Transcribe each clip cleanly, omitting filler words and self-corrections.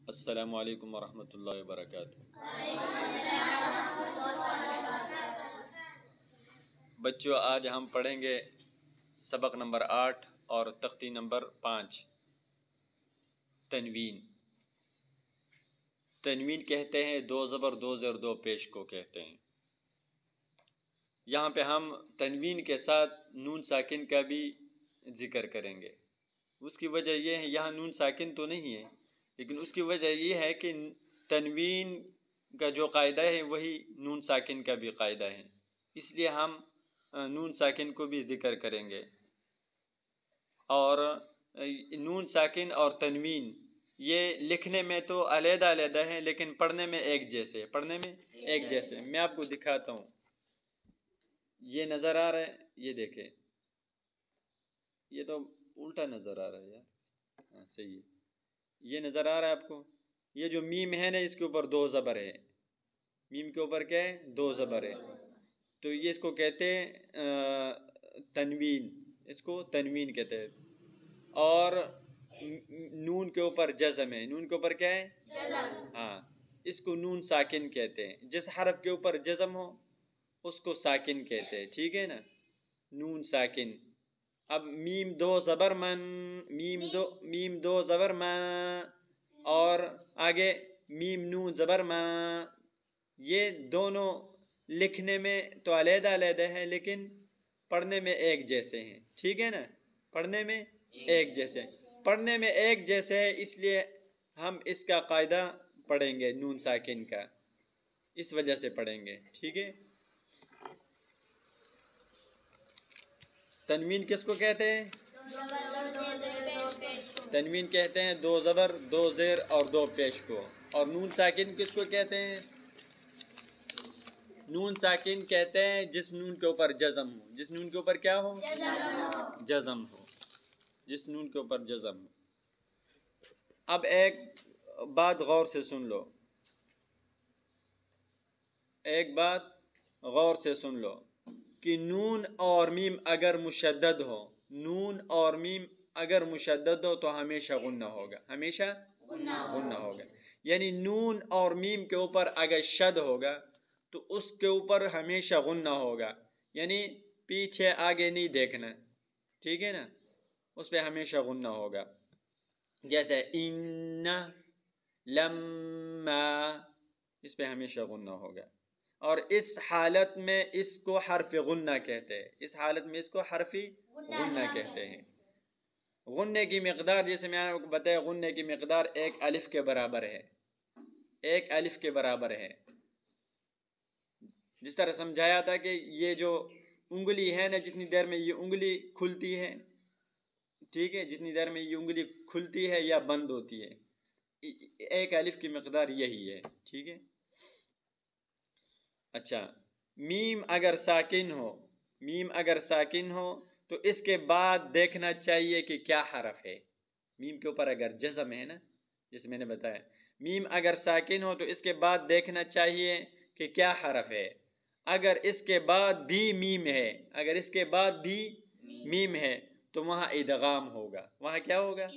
السلام علیکم ورحمۃ اللہ وبرکاتہ۔ بچوں، آج ہم پڑھیں گے سبق نمبر 8 اور تختی نمبر 5، تنوین۔ تنوین کہتے ہیں دو زبر دو زیر دو پیش کو کہتے ہیں۔ یہاں پہ ہم تنوین کے ساتھ نون ساکن کا بھی ذکر کریں گے۔ اس کی وجہ یہ ہے، یہاں نون ساکن تو نہیں ہے، لیکن اس کی وجہ یہ ہے کہ تنوین کا جو قاعدہ ہے وہی نون ساکن کا بھی قاعدہ ہے، اس لیے ہم نون ساکن کو بھی ذکر کریں گے۔ اور نون ساکن اور تنوین یہ لکھنے میں تو علیحدہ علیحدہ ہیں، لیکن پڑھنے میں ایک جیسے، میں آپ کو دکھاتا ہوں۔ یہ نظر آ رہا ہے، یہ دیکھیں، یہ تو الٹا نظر آ رہا ہے یار، ہاں صحیح ہے۔ یہ نظر آ رہا ہے آپ کو، یہ جو میم ہے نا، اس کے اوپر دو زبر ہے۔ میم کے اوپر کیا ہے؟ دو زبر ہے، تو یہ اس کو کہتے ہیں تنوین، اس کو تنوین کہتے ہیں۔ اور نون کے اوپر جزم ہے، نون کے اوپر کیا ہے؟ جزم۔ ہاں، اس کو نون ساکن کہتے ہیں۔ جس حرف کے اوپر جزم ہو اس کو ساکن کہتے ہیں، ٹھیک ہے نا، نون ساکن۔ اب میم دو زبر من، میم دو زبر ما، اور آگے میم نون زبر ما، یہ دونوں لکھنے میں تو علیحدہ علیحدہ ہے، لیکن پڑھنے میں ایک جیسے ہیں، ٹھیک ہے نا، پڑھنے میں ایک جیسے، پڑھنے میں ایک جیسے ہے، اس لیے ہم اس کا قاعدہ پڑھیں گے نون ساکن کا، اس وجہ سے پڑھیں گے، ٹھیک ہے۔ تنوین کس کو کہتے ہیں؟ تنوین کہتے ہیں دو زبر دو زیر اور دو پیش کو۔ اور نون ساکن کس کو کہتے ہیں؟ نون ساکن کہتے ہیں جس نون کے اوپر جزم ہو، جس نون کے اوپر کیا ہو؟ جزم ہو، جس نون کے اوپر جزم ہو۔ اب ایک بات غور سے سن لو، ایک بات غور سے سن لو کہ نون اور میم اگر مشدد ہو، نون اور میم اگر مشدد ہو تو ہمیشہ غنہ ہوگا، ہمیشہ غنہ ہوگا۔ یعنی نون اور میم کے اوپر اگر شد ہوگا تو اس کے اوپر ہمیشہ غنہ ہوگا، یعنی پیچھے آگے نہیں دیکھنا، ٹھیک ہے نا، اس پہ ہمیشہ غنہ ہوگا۔ جیسے ان، لما، اس پہ ہمیشہ غنہ ہوگا۔ اور اس حالت میں اس کو حرف غنہ کہتے ہیں، اس حالت میں اس کو حرف غنہ کہتے ہیں۔ غنے کی مقدار، جیسے میں آپ کو بتایا، غنے کی مقدار ایک الف کے برابر ہے، ایک الف کے برابر ہے۔ جس طرح سمجھایا تھا کہ یہ جو انگلی ہے نا، جتنی دیر میں یہ انگلی کھلتی ہے، ٹھیک ہے، جتنی دیر میں یہ انگلی کھلتی ہے یا بند ہوتی ہے، ایک الف کی مقدار یہی ہے، ٹھیک ہے۔ اچھا، میم اگر ساکن ہو، میم اگر ساکن ہو تو اس کے بعد دیکھنا چاہیے کہ کیا حرف ہے۔ میم کے اوپر اگر جزم ہے نا، جیسے میں نے بتایا، میم اگر ساکن ہو تو اس کے بعد دیکھنا چاہیے کہ کیا حرف ہے۔ اگر اس کے بعد بھی میم ہے، اگر اس کے بعد بھی میم ہے تو وہاں ادغام ہوگا، وہاں کیا ہوگا؟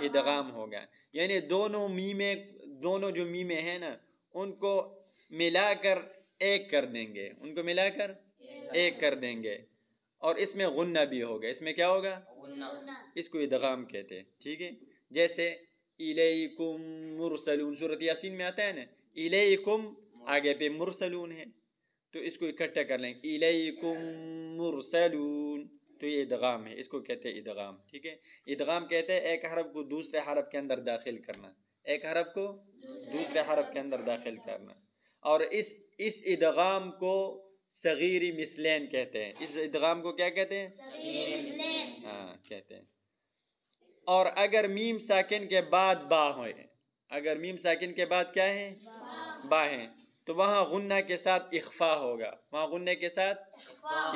ادغام ہوگا۔ یعنی دونوں میمیں، دونوں جو میمیں ہیں نا، ان کو ملا کر ایک کر دیں گے، ان کو ملا کر ایک کر دیں گے، اور اس میں غنہ بھی ہوگا، اس میں کیا ہوگا؟ اس کو ادغام کہتے ہیں، ٹھیک ہے۔ جیسے الیکم مرسلون، سورۃ یاسین میں آتا ہے نا، الیکم آگے پہ مرسلون ہے، تو اس کو اکٹھا کر لیں، الیکم مرسلون، تو یہ ادغام ہے، اس کو کہتے ہیں ادغام، ٹھیک ہے۔ ادغام کہتے ہیں ایک حرف کو دوسرے حرف کے اندر داخل کرنا، ایک حرف کو دوسرے حرف کے اندر داخل کرنا۔ اور اس ادغام کو صغیری مثلین کہتے ہیں، اس ادغام کو کیا کہتے ہیں؟ صغیری مثلین، ہاں کہتے ہیں۔ اور اگر میم ساکن کے بعد با ہوئے، اگر میم ساکن کے بعد کیا ہے؟ با ہے، تو وہاں غنہ کے ساتھ اخفا ہوگا، وہاں غنہ کے ساتھ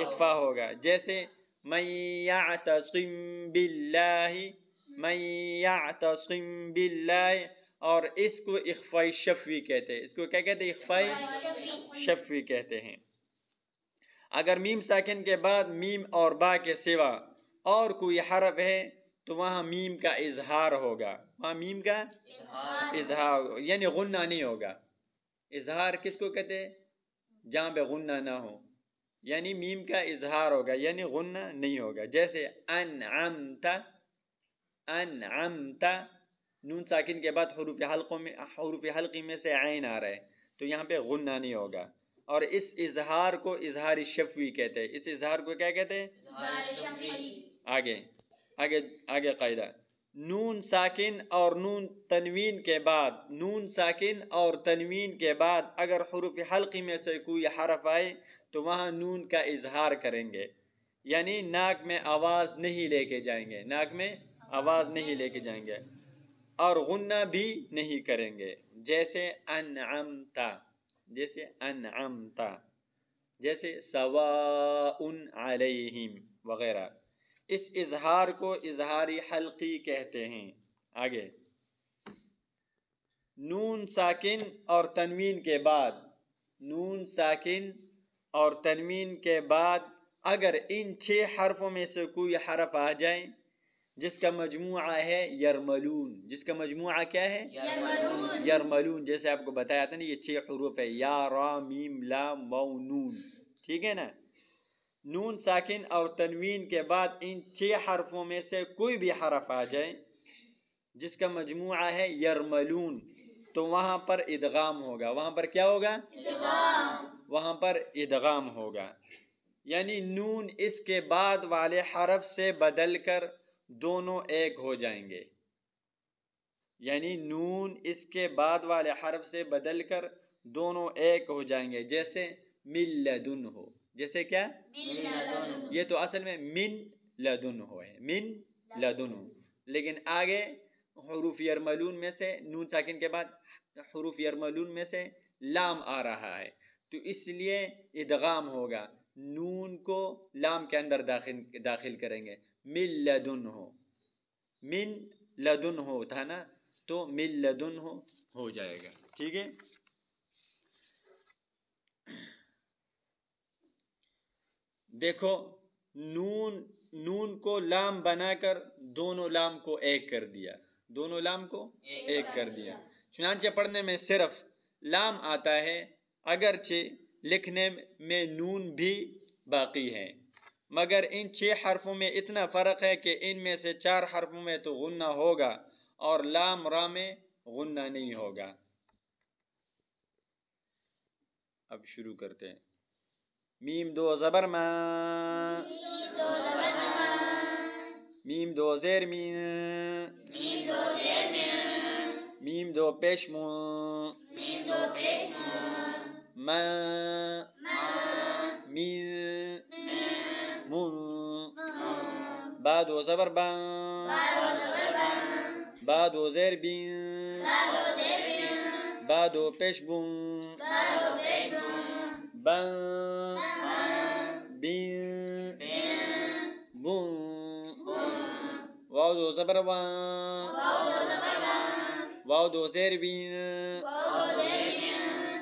اخفا ہوگا۔ جیسے من یعتصم باللہ، من یعتصم باللہ، اور اس کو اخفاء شفوی کہتے ہیں، اس کو کیا کہتے ہیں؟ اخفاء شفوی کہتے ہیں۔ اگر میم ساکن کے بعد میم اور با کے سوا اور کوئی حرف ہے تو وہاں میم کا اظہار ہوگا، وہاں میم کا اظہار یعنی غنہ نہیں ہوگا۔ اظہار کس کو کہتے ہیں؟ جہاں پہ غنہ نہ ہو، یعنی میم کا اظہار ہوگا یعنی غنہ نہیں ہوگا۔ جیسے انعمت، انعمت، نون ساکن کے بعد حروف حلقی میں سے عین آ رہا ہے تو یہاں پہ غنہ نہیں ہوگا۔ اور اس اظہار کو اظہار شفوی کہتے ہیں۔ اس اظہار کو کیا کہتے ہیں؟ آگے آگے آگے قاعدہ، نون ساکن اور نون تنوین کے بعد، نون ساکن اور تنوین کے بعد اگر حروف حلقی میں سے کوئی حرف آئے تو وہاں نون کا اظہار کریں گے، یعنی ناک میں آواز نہیں لے کے جائیں گے، ناک میں آواز نہیں لے کے جائیں گے، اور غنہ بھی نہیں کریں گے۔ جیسے انعمت، جیسے انعمت، جیسے سواء علیہم وغیرہ۔ اس اظہار کو اظہاری حلقی کہتے ہیں۔ آگے، نون ساکن اور تنوین کے بعد، نون ساکن اور تنوین کے بعد اگر ان 6 حرفوں میں سے کوئی حرف آ جائیں جس کا مجموعہ ہے یرملون، جس کا مجموعہ کیا ہے؟ یرملون، یرملون، جیسے آپ کو بتایا تھا نا یہ 6 حروف ہے، یا را میم لام واو نون، ٹھیک ہے نا؟ نون ساکن اور تنوین کے بعد ان 6 حرفوں میں سے کوئی بھی حرف آ جائے جس کا مجموعہ ہے یرملون تو وہاں پر ادغام ہوگا، وہاں پر کیا ہوگا؟ ادغام، وہاں پر ادغام ہوگا، یعنی نون اس کے بعد والے حرف سے بدل کر دونوں ایک ہو جائیں گے، یعنی نون اس کے بعد والے حرف سے بدل کر دونوں ایک ہو جائیں گے۔ جیسے من لدن ہو، جیسے کیا؟ یہ تو اصل میں من لدن ہو ہے، من لدن ہو، لیکن آگے حروف یرملون میں سے نون ساکن کے بعد حروف یرملون میں سے لام آ رہا ہے تو اس لیے ادغام ہوگا، نون کو لام کے اندر داخل کریں گے، من لدن ہو، من لدن ہو تھا نا تو من لدن ہو جائے گا، ٹھیک ہے؟ دیکھو نون کو لام بنا کر دونوں لام کو ایک کر دیا، دونوں لام کو ایک کر دیا، چنانچہ پڑھنے میں صرف لام آتا ہے اگرچہ لکھنے میں نون بھی باقی ہے، مگر ان 6 حرفوں میں اتنا فرق ہے کہ ان میں سے 4 حرفوں میں تو غنہ ہوگا اور لام را میں غنہ نہیں ہوگا۔ اب شروع کرتے ہیں۔ میم 2 زبر ما، میم 2 زیر مین، میم 2 پیش مو، ما، مین، مون، با 2 زبر با، با 2 زیر بین، با 2 پیش بون، بن، بین، بون، واو 2 زبر وان، واو 2 زیر بین،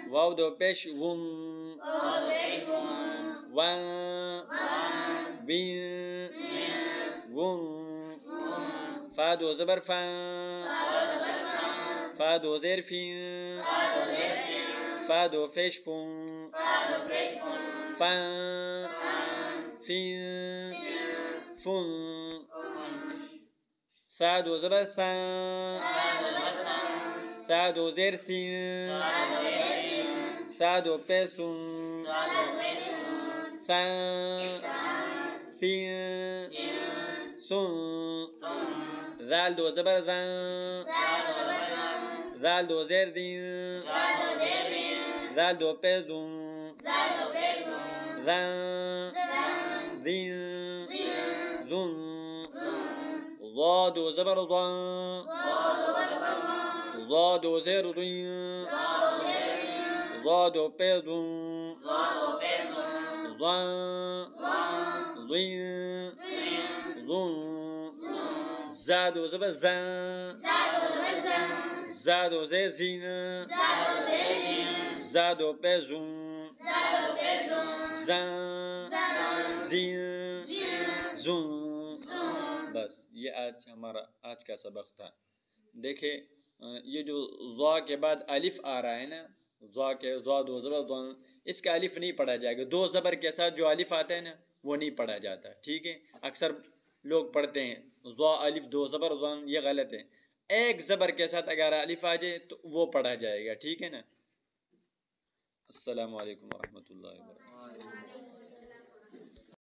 واو 2 پیش وون، وان، بین، وون، فا 2 زبر فان، فا 2 زیر فین، فا 2 پیش فون، فان، فین، فون، ثا 2 زبر ثان، ثا 2 زیر ثین، ثا 2 پیش ثون، ثان، ثین، ثون، ذال 2 زبر ذان، ذال 2 زیر دین، ذال 2 پیش دون، ذان، ذین، ذون، ضاد 2 زبر ضان، ضاد 2 زیر ضین، ضاد 2 پیش ضون، ضان، ضین، ضون، زا 2 زبر زان، زا 2 زیر زین، زا 2 پیش زون، زان، زین، زون، بس یہ آج ہمارا آج کا سبق تھا. دیکھیں یہ جو ضا کے بعد الف آ رہا ہے نا، ضا کے ضا دو زبر، اس کا الف نہیں پڑھا جائے گا. دو زبر کے ساتھ جو الف آتا ہے نا وہ نہیں پڑھا جاتا. ٹھیک ہے، اکثر لوگ پڑھتے ہیں ضا الف دو زبر ضان، یہ غلط ہے. ایک زبر کے ساتھ اگر الف آ جائے تو وہ پڑھا جائے گا. ٹھیک ہے نا. السلام علیکم ورحمۃ اللہ وبرکاتہ.